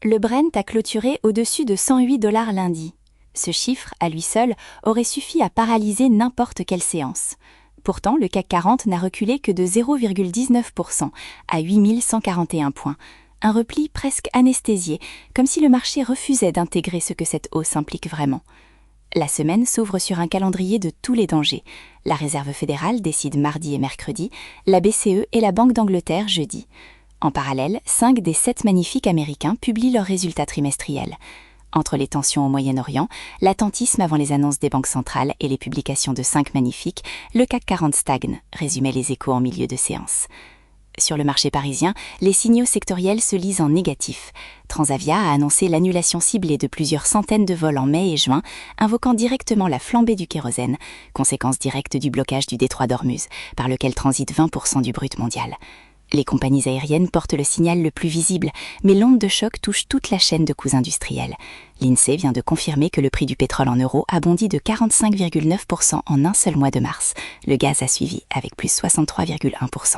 Le Brent a clôturé au-dessus de 108 $ lundi. Ce chiffre, à lui seul, aurait suffi à paralyser n'importe quelle séance. Pourtant, le CAC 40 n'a reculé que de 0,19% à 8141 points. Un repli presque anesthésié, comme si le marché refusait d'intégrer ce que cette hausse implique vraiment. La semaine s'ouvre sur un calendrier de tous les dangers. La Réserve fédérale décide mardi et mercredi, la BCE et la Banque d'Angleterre jeudi. En parallèle, 5 des 7 magnifiques américains publient leurs résultats trimestriels. Entre les tensions au Moyen-Orient, l'attentisme avant les annonces des banques centrales et les publications de 5 magnifiques, le CAC 40 stagne, résumaient les Échos en milieu de séance. Sur le marché parisien, les signaux sectoriels se lisent en négatif. Transavia a annoncé l'annulation ciblée de plusieurs centaines de vols en mai et juin, invoquant directement la flambée du kérosène, conséquence directe du blocage du détroit d'Ormuz, par lequel transite 20% du brut mondial. Les compagnies aériennes portent le signal le plus visible, mais l'onde de choc touche toute la chaîne de coûts industriels. L'INSEE vient de confirmer que le prix du pétrole en euros a bondi de 45,9% en un seul mois de mars. Le gaz a suivi, avec plus 63,1%.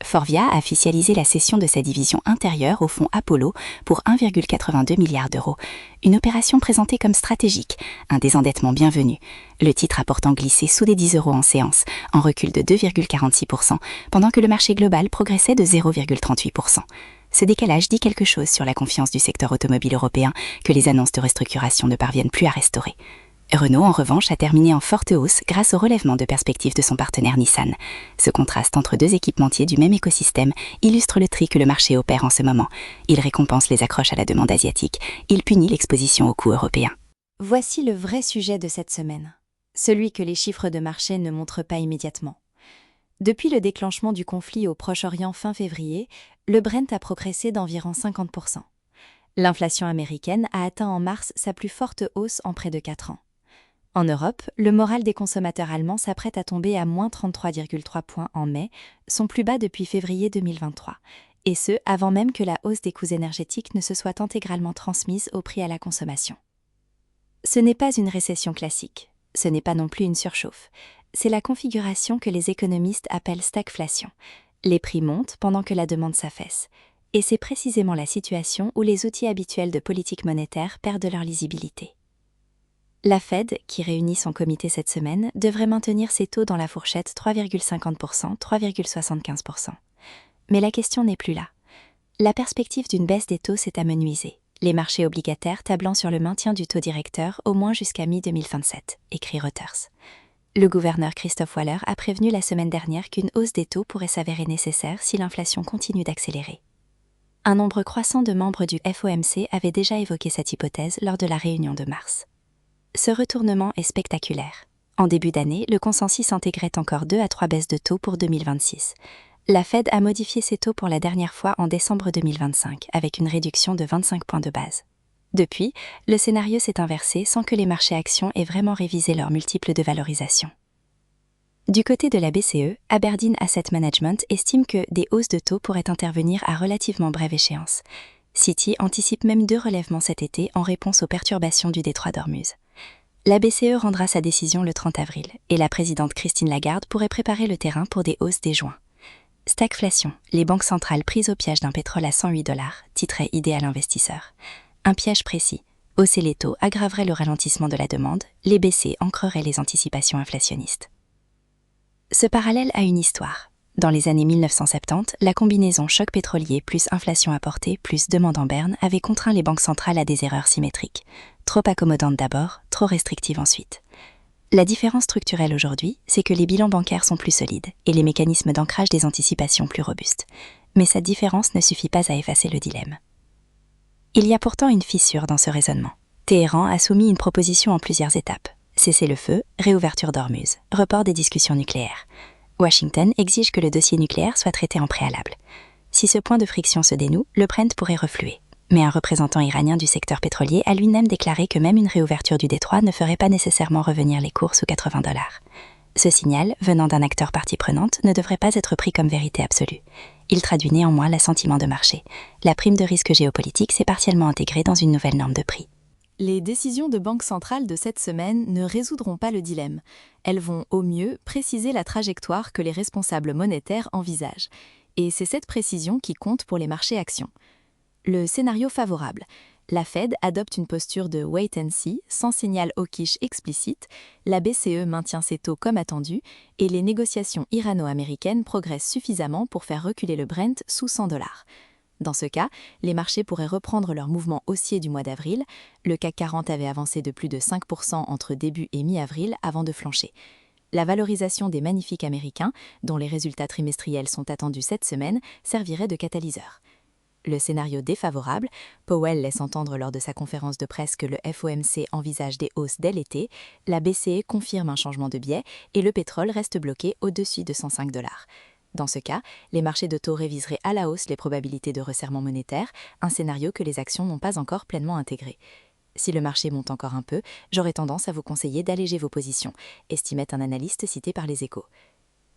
Forvia a officialisé la cession de sa division intérieure au fonds Apollo pour 1,82 milliard d'euros. Une opération présentée comme stratégique, un désendettement bienvenu. Le titre a pourtant glissé sous les 10 € en séance, en recul de 2,46%, pendant que le marché global progressait de 0,38%. Ce décalage dit quelque chose sur la confiance du secteur automobile européen que les annonces de restructuration ne parviennent plus à restaurer. Renault, en revanche, a terminé en forte hausse grâce au relèvement de perspectives de son partenaire Nissan. Ce contraste entre deux équipementiers du même écosystème illustre le tri que le marché opère en ce moment. Il récompense les accroches à la demande asiatique, il punit l'exposition aux coûts européens. Voici le vrai sujet de cette semaine, celui que les chiffres de marché ne montrent pas immédiatement. Depuis le déclenchement du conflit au Proche-Orient fin février, le Brent a progressé d'environ 50%. L'inflation américaine a atteint en mars sa plus forte hausse en près de 4 ans. En Europe, le moral des consommateurs allemands s'apprête à tomber à moins 33,3 points en mai, son plus bas depuis février 2023, et ce, avant même que la hausse des coûts énergétiques ne se soit intégralement transmise au prix à la consommation. Ce n'est pas une récession classique, ce n'est pas non plus une surchauffe, c'est la configuration que les économistes appellent stagflation. Les prix montent pendant que la demande s'affaisse, et c'est précisément la situation où les outils habituels de politique monétaire perdent leur lisibilité. La Fed, qui réunit son comité cette semaine, devrait maintenir ses taux dans la fourchette 3,50%, 3,75%. Mais la question n'est plus là. La perspective d'une baisse des taux s'est amenuisée, les marchés obligataires tablant sur le maintien du taux directeur au moins jusqu'à mi-2027, écrit Reuters. Le gouverneur Christophe Waller a prévenu la semaine dernière qu'une hausse des taux pourrait s'avérer nécessaire si l'inflation continue d'accélérer. Un nombre croissant de membres du FOMC avait déjà évoqué cette hypothèse lors de la réunion de mars. Ce retournement est spectaculaire. En début d'année, le consensus intégrait encore 2 à 3 baisses de taux pour 2026. La Fed a modifié ses taux pour la dernière fois en décembre 2025, avec une réduction de 25 points de base. Depuis, le scénario s'est inversé sans que les marchés actions aient vraiment révisé leurs multiples de valorisation. Du côté de la BCE, Aberdeen Asset Management estime que des hausses de taux pourraient intervenir à relativement brève échéance. Citi anticipe même 2 relèvements cet été en réponse aux perturbations du détroit d'Ormuz. La BCE rendra sa décision le 30 avril et la présidente Christine Lagarde pourrait préparer le terrain pour des hausses dès juin. Stagflation, les banques centrales prises au piège d'un pétrole à 108 $, titrait Idéal Investisseur. Un piège précis. Hausser les taux aggraverait le ralentissement de la demande, les baisser ancrerait les anticipations inflationnistes. Ce parallèle a une histoire. Dans les années 1970, la combinaison choc pétrolier plus inflation apportée plus demande en berne avait contraint les banques centrales à des erreurs symétriques. Trop accommodantes d'abord, trop restrictives ensuite. La différence structurelle aujourd'hui, c'est que les bilans bancaires sont plus solides et les mécanismes d'ancrage des anticipations plus robustes. Mais cette différence ne suffit pas à effacer le dilemme. Il y a pourtant une fissure dans ce raisonnement. Téhéran a soumis une proposition en plusieurs étapes. Cessez-le-feu, réouverture d'Ormuz, report des discussions nucléaires. Washington exige que le dossier nucléaire soit traité en préalable. Si ce point de friction se dénoue, le Brent pourrait refluer. Mais un représentant iranien du secteur pétrolier a lui-même déclaré que même une réouverture du détroit ne ferait pas nécessairement revenir les cours sous 80 $. Ce signal, venant d'un acteur partie prenante, ne devrait pas être pris comme vérité absolue. Il traduit néanmoins l'assentiment de marché. La prime de risque géopolitique s'est partiellement intégrée dans une nouvelle norme de prix. Les décisions de banque centrale de cette semaine ne résoudront pas le dilemme. Elles vont, au mieux, préciser la trajectoire que les responsables monétaires envisagent. Et c'est cette précision qui compte pour les marchés actions. Le scénario favorable. La Fed adopte une posture de wait and see, sans signal hawkish explicite, la BCE maintient ses taux comme attendu, et les négociations irano-américaines progressent suffisamment pour faire reculer le Brent sous 100 $. Dans ce cas, les marchés pourraient reprendre leur mouvement haussier du mois d'avril. Le CAC 40 avait avancé de plus de 5% entre début et mi-avril avant de flancher. La valorisation des magnifiques américains, dont les résultats trimestriels sont attendus cette semaine, servirait de catalyseur. Le scénario défavorable, Powell laisse entendre lors de sa conférence de presse que le FOMC envisage des hausses dès l'été, la BCE confirme un changement de biais et le pétrole reste bloqué au-dessus de 105 $. Dans ce cas, les marchés de taux réviseraient à la hausse les probabilités de resserrement monétaire, un scénario que les actions n'ont pas encore pleinement intégré. Si le marché monte encore un peu, j'aurais tendance à vous conseiller d'alléger vos positions, estimait un analyste cité par les Échos.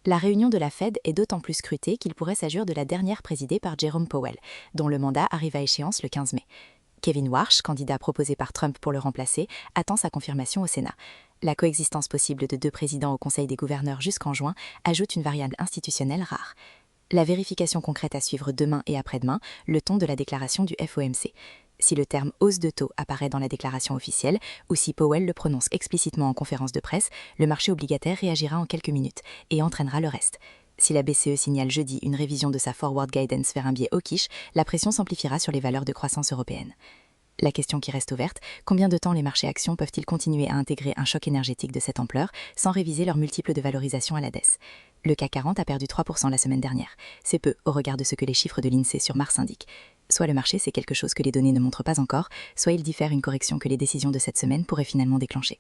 La réunion de la Fed est d'autant plus scrutée qu'il pourrait s'agir de la dernière présidée par Jerome Powell, dont le mandat arrive à échéance le 15 mai. Kevin Warsh, candidat proposé par Trump pour le remplacer, attend sa confirmation au Sénat. La coexistence possible de deux présidents au Conseil des gouverneurs jusqu'en juin ajoute une variable institutionnelle rare. La vérification concrète à suivre demain et après-demain, le ton de la déclaration du FOMC. Si le terme hausse de taux apparaît dans la déclaration officielle, ou si Powell le prononce explicitement en conférence de presse, le marché obligataire réagira en quelques minutes et entraînera le reste. Si la BCE signale jeudi une révision de sa forward guidance vers un biais hawkish, la pression s'amplifiera sur les valeurs de croissance européennes. La question qui reste ouverte, combien de temps les marchés actions peuvent-ils continuer à intégrer un choc énergétique de cette ampleur sans réviser leurs multiples de valorisation à la baisse? Le CAC 40 a perdu 3% la semaine dernière. C'est peu au regard de ce que les chiffres de l'INSEE sur mars indiquent. Soit le marché sait quelque chose que les données ne montrent pas encore, soit il diffère une correction que les décisions de cette semaine pourraient finalement déclencher.